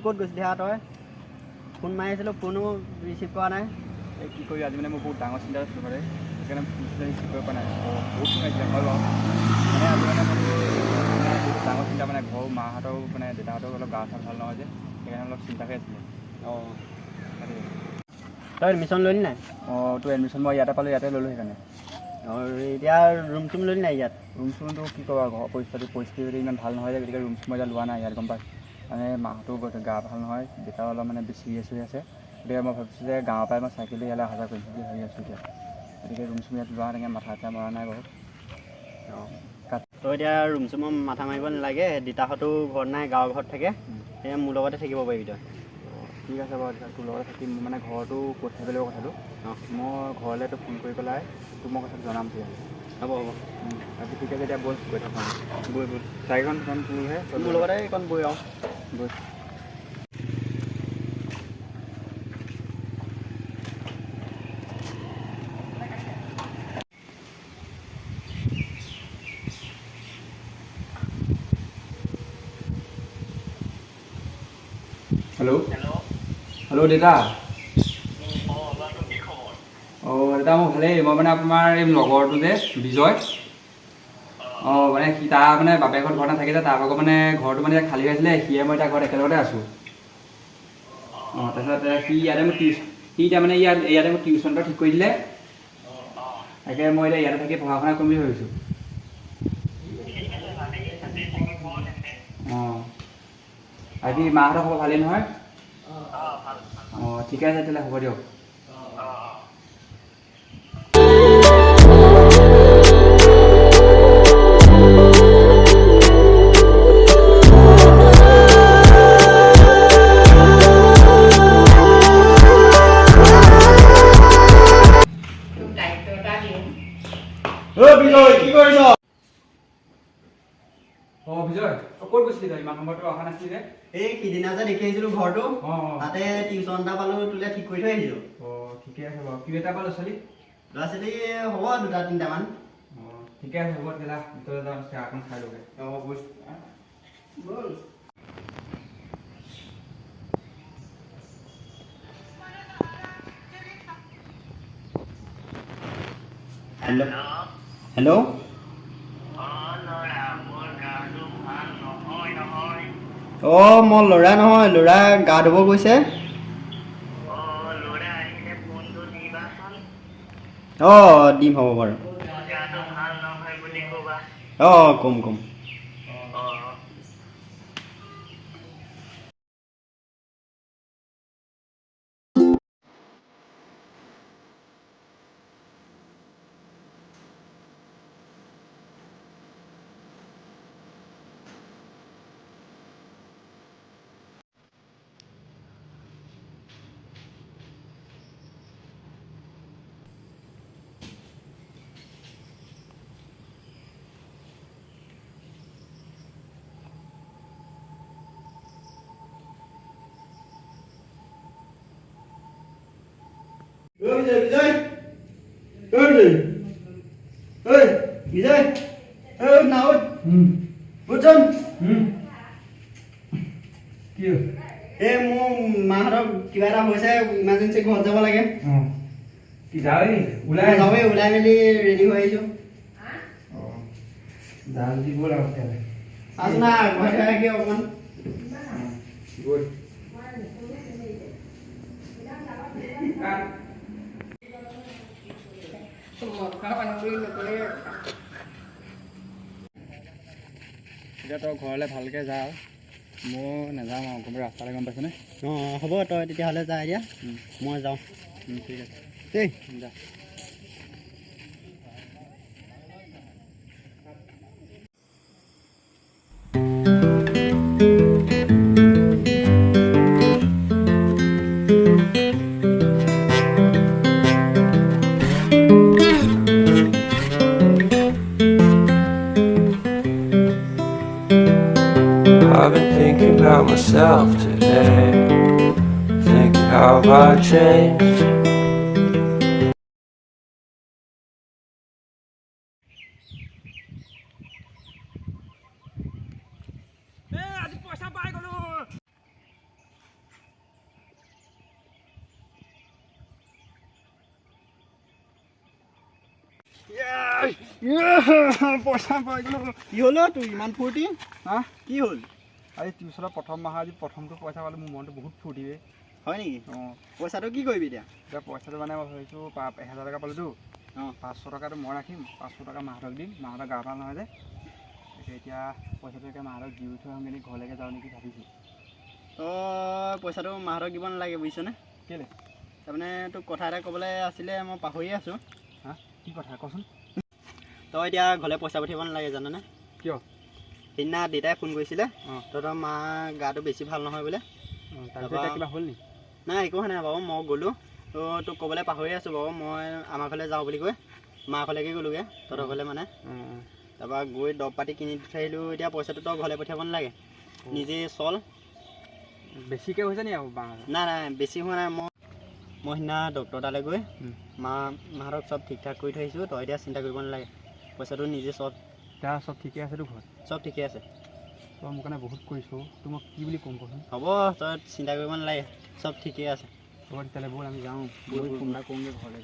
ক'ত গৈছিলি হা তই? ফোন মাৰি আছিলোঁ, ফোনো ৰিচিভ কৰা নাই। এই কি কৰি আজি মানে মোৰ বহুত ডাঙৰ চিন্তা আছিলোঁ মানে সেইকাৰণে ফোনটো ৰিচিভ কৰিব পৰা নাই। বহুত ফোন আহিছিলে হয় বাৰু মানে আজি মানে বহুত ডাঙৰ চিন্তা মানে ঘৰৰ মাহঁতৰো মানে দেউতাহঁতৰো অলপ গা চা ভাল নহয় যে সেইকাৰণে অলপ চিন্তাহে আছিলে। অঁ তই এডমিশ্যন ল'লি নাই? অঁ তোৰ এডমিশ্যন মই ইয়াতে পালোঁ, ইয়াতে ল'লোঁ সেইকাৰণে। অঁ এতিয়া ৰুম চুম ল'লি নাই ইয়াত? ৰুম চুমটো কি ক'বা ঘৰৰ পৰিস্থিতি ইমান ভাল নহয় যে গতিকে ৰুম চুম এতিয়া লোৱা নাই ইয়াত গম পাই। মানে মাহঁতো গা ভাল নহয়, দেউতাও অলপ মানে বেছি চিৰিয়াছ হৈ আছে। গতিকে মই ভাবিছোঁ যে গাঁৱৰ পৰাই মই চাইকেল লৈ ইয়ালৈ অহা যোৱা কৰিম বুলি ভাবি আছোঁ এতিয়া। গতিকে ৰুম চুম ইয়াত লোৱা তেনেকৈ মাথা চাথা মৰা নাই বাৰু। অঁ তই এতিয়া ৰুম চুমৰ মাথা মাৰিব নালাগে, দেউতাহঁতো ঘৰত নাই, গাঁৱৰ ঘৰত থাকে। সেয়ে মোৰ লগতে থাকিব পাৰিবি তই। ঠিক আছে বাৰু তোৰ লগতে থাকিম। মানে ঘৰতো কৈ থৈ লাগিব কথাটো। মই ঘৰলৈ তোক ফোন কৰি পেলাই তোক মই কথাটো জনাম তেতিয়াহ'লে। হ'ব হ'ব আজি ঠিক আছে এতিয়া ব'ল গৈ থাকোঁ। বৈ চাৰিখন তোৰহে মোৰ লগতে এইকণ বৈ আৰু বৈ। হেল্ল' হেল্ল' দেউতা। অঁ দাদা মোৰ ভালেই। মই মানে আপোনাৰ এই লগৰটো যে বিজয়, অঁ মানে সি তাৰ মানে বাপেকৰ ঘৰত নাথাকে যে তাৰ ভাগৰ মানে ঘৰটো মানে খালী হৈ আছিলে, সিয়ে মই তাৰ ঘৰত একেলগতে আছোঁ। অঁ তাৰপিছত সি এতিয়া মানে ইয়াতে মোক টিউশ্যন এটা ঠিক কৰি দিলে। তাকে মই এতিয়া ইয়াতে থাকি পঢ়া শুনা কৰিম বুলি ভাবিছোঁ। অঁ বাকী মাহঁতৰ খবৰ ভালেই নহয়? অঁ ঠিকে আছে তেতিয়াহ'লে হ'ব দিয়ক। বিজয় কি কৰিছ? অঁ বিজয় ক'ত গৈছিলি তই? ইমান সময়তো অহা নাছিলি যে? এই সিদিনা যে দেখি আহিছিলোঁ ঘৰটো, অঁ তাতে টিউশ্যন এটা পালোঁ, তোলে ঠিক কৰি থৈ আহিছিলোঁ। অঁ ঠিকে আছে বাৰু। কিবা এটা ল'ৰা ছোৱালী? ল'ৰা ছোৱালী হ'ব দুটা তিনিটামান। অঁ ঠিকে আছে হ'ব তেতিয়াহ'লে ভিতৰলৈ যাওঁ, চাহ অকণ খাই লওঁগৈ। হ'ব বৈ ব'ল। Hello' hello'. অঁ মই ল'ৰা নহয়, ল'ৰা গা ধুব গৈছে। অঁ দিম হ'ব বাৰু। অঁ ক'ম ক'ম। বিজয় বিজয় বিজয় না বুঝছেন কি এই মোৰ মাহঁতৰ কিবা এটা হৈছে, ইমাৰ্জেঞ্চি ঘৰত যাব লাগে। কি যাবি? ওলাই মেলি ৰেডি হৈ আহিছোঁ। জাল দিব লাগতে আছো না ঘৰতে থাকি অকণমান গৈ এতিয়া তই ঘৰলৈ ভালকৈ যা। মই নাযাওঁ আৰু অকণমান ৰাস্তালৈ, গম পাইছনে? অঁ হ'ব তই তেতিয়াহ'লে যা এতিয়া, মই যাওঁ। ঠিক আছে দেই যা। I've been thinking about myself today, thinking how I changed. পইচা পাই গ'লো। কি হ'ল তোৰ ইমান ফূৰ্তি হা কি হ'ল আজি টিউচনৰ প্ৰথম মাহৰ আজি প্ৰথমটো পইচা পালোঁ মোৰ মনটো বহুত ফূৰ্তি বে। হয় নেকি অঁ পইচাটো কি কৰিবি এতিয়া এতিয়া পইচাটো মানে মই ভাবিছোঁ 1000 টকা পালোঁতো অঁ 500 টকাটো মই ৰাখিম 500 টকা মাহঁতক দিম মাহঁতক গা ভাল নহয় যে এতিয়া পইচাটো এতিয়া মাহঁতক দি থৈ আহোঁ মেলি ঘৰলৈকে যাওঁ নেকি ভাবিছোঁ। তই পইচাটো মাহঁতক দিব নালাগে বুজিছনে কেলৈ তাৰমানে তোক কথা এটা ক'বলৈ আছিলে মই পাহৰিয়ে আছোঁ হা কি কথা কচোন তই এতিয়া ঘৰলৈ পইচা পঠিয়াব নালাগে জানানে কিয় সেইদিনা দেউতাই ফোন কৰিছিলে অঁ তহঁতৰ মা গাটো বেছি ভাল নহয় বোলে তাৰপিছত এতিয়া কিবা হ'ল নি নাই একো হোৱা নাই বাৰু মই গ'লোঁ তো তোক ক'বলৈ পাহৰি আছোঁ বাৰু মই আমাৰ ঘৰলৈ যাওঁ বুলি কৈ মাৰ ঘৰলৈকে গ'লোগৈ তহঁতৰ ঘৰলৈ মানে তাৰপৰা গৈ দৰৱ পাতি কিনি দি থৈ আহিলোঁ এতিয়া পইচাটো তই ঘৰলৈ পঠিয়াব নালাগে নিজে চল বেছিকৈ হৈছে নি আৰু নাই নাই বেছি হোৱা নাই মই সিদিনা ডক্টৰ তালৈ গৈ মাহঁতক চব ঠিক ঠাক কৰি থৈ আহিছোঁ তই এতিয়া চিন্তা কৰিব নালাগে পইচাটো নিজে চল এতিয়া চব ঠিকে আছেতো ঘৰত চব ঠিকে আছে তই মোৰ কাৰণে বহুত কৰিছোঁ তোক মই কি বুলি ক'ম কচোন হ'ব তই চিন্তা কৰিব নালাগে চব ঠিকে আছে হ'ব তেতিয়াহ'লে ব'ল আমি যাওঁ ব'ল, ব'ল। ফোন এটা কৰোঁগৈ ঘৰলৈ